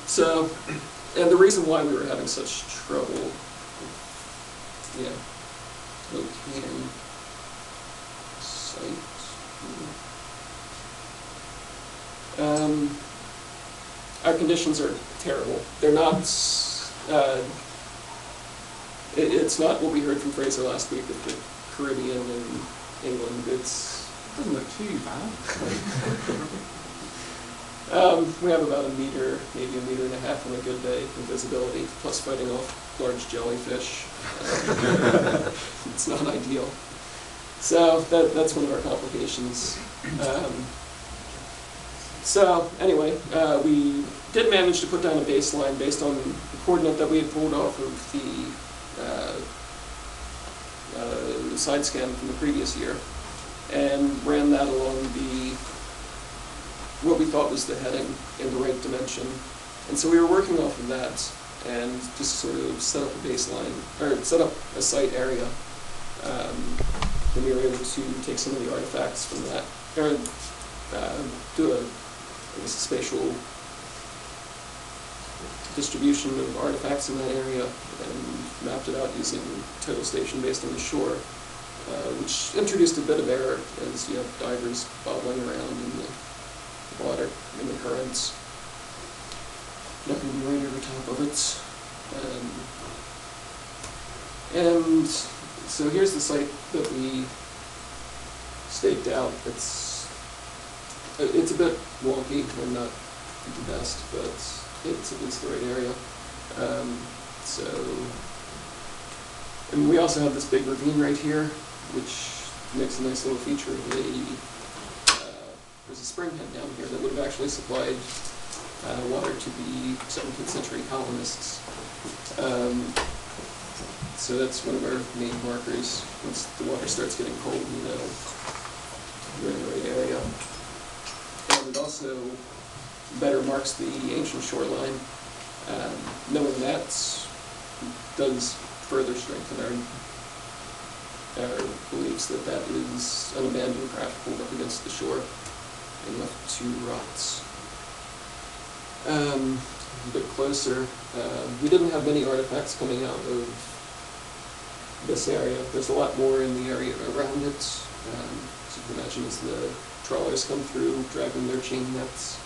So, and the reason why we were having such trouble, locating site. Our conditions are terrible. They're not, it's not what we heard from Fraser last week with the Caribbean and England. It doesn't look too bad. We have about a meter, maybe a meter and a half on a good day of visibility, plus fighting off large jellyfish. It's not ideal. So that's one of our complications. So anyway, we did manage to put down a baseline based on the coordinate that we had pulled off of the side scan from the previous year, and ran that along what we thought was the heading in the right dimension. And so we were working off of that and just sort of set up a baseline, or set up a site area. And we were able to take some of the artifacts from that, or do a spatial distribution of artifacts in that area, and mapped it out using total station based on the shore, which introduced a bit of error as you have divers bobbling around in the water, in the currents. Not going to be right over top of it. And so here's the site that we staked out. It's a bit wonky and not the best, but it's at least the right area. And we also have this big ravine right here, which makes a nice little feature of there's a spring head down here that would have actually supplied water to the 17th century colonists. So that's one of our main markers. Once the water starts getting cold, we know we're in the right area. And it also better marks the ancient shoreline. Knowing that does further strengthen our beliefs that that is an abandoned craft pulled up against the shore and left to rot. A bit closer, we didn't have many artifacts coming out of this area. There's a lot more in the area around it. So you can imagine as the trawlers come through, dragging their chain nets,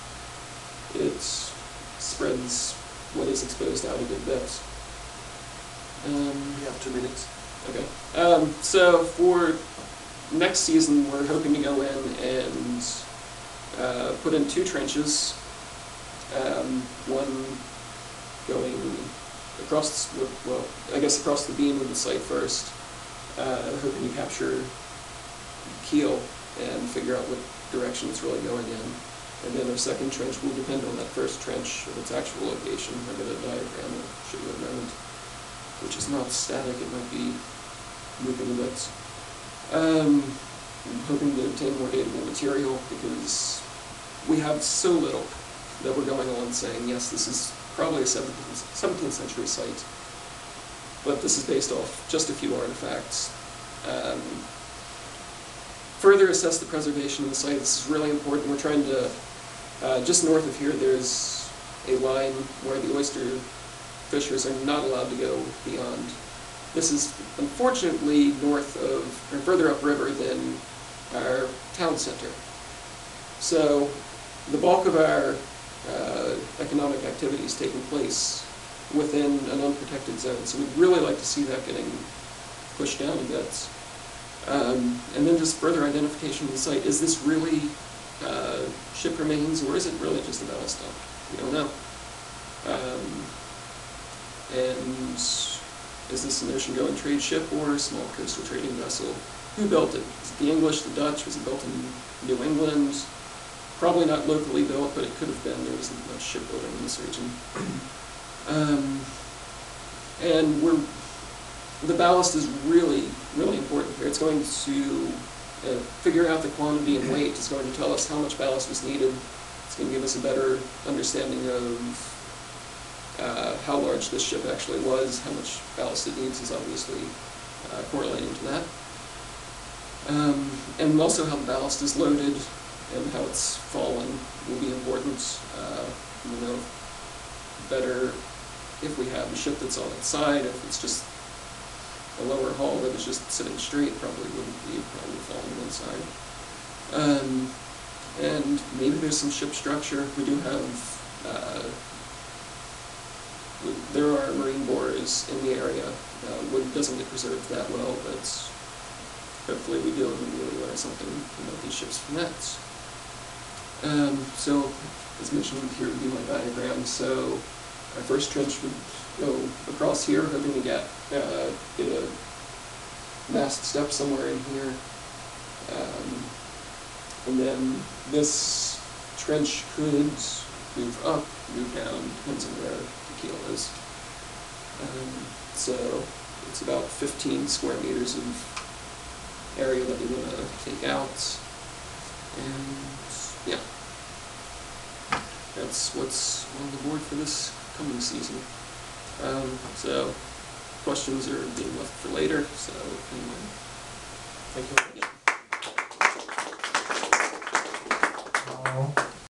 it spreads what is exposed out a good bit. We have 2 minutes. Okay. So for next season, we're hoping to go in and put in 2 trenches. One going across, across the beam of the site first, hoping to capture keel and figure out what direction it's really going in. And then our second trench will depend on that first trench of its actual location. I've got a diagram I'll show you in a moment, which is not static, it might be moving a bit. I'm hoping to obtain more datable material because we have so little that we're going on saying, yes, this is probably a 17th century site, but this is based off just a few artifacts. Further assess the preservation of the site. This is really important. We're trying to, just north of here, there's a line where the oyster fishers are not allowed to go beyond. This is unfortunately north of, or further upriver than our town center. So the bulk of our economic activities taking place within an unprotected zone. So we'd really like to see that getting pushed down a bit. And then just further identification of the site. Is this really ship remains, or is it really just a ballast dump? We don't know. And is this an ocean-going trade ship or a small coastal trading vessel? Who built it? Was it the English, the Dutch? Was it built in New England? Probably not locally built, but it could have been. There wasn't much shipbuilding in this region. And the ballast is really, really important here. It's going to figure out the quantity and weight. It's going to tell us how much ballast was needed. It's going to give us a better understanding of how large this ship actually was. How much ballast it needs is obviously correlating to that. And also how the ballast is loaded and how it's fallen will be important. You know, better if we have a ship that's on its side. If it's just a lower hull that is just sitting straight, probably wouldn't be, probably falling one side. And maybe there's some ship structure. We do have, there are marine borers in the area. Wood doesn't get preserved that well, but hopefully we do, and we really learn something about these ships from that. So, as mentioned, here would be my diagram. So, our first trench would go across here, hoping to get a mast step somewhere in here. And then this trench could move up, move down, depends on where the keel is. So it's about 15 square meters of area that we want to take out. And yeah, that's what's on the board for this coming season. So questions are being left for later, so anyway, thank you.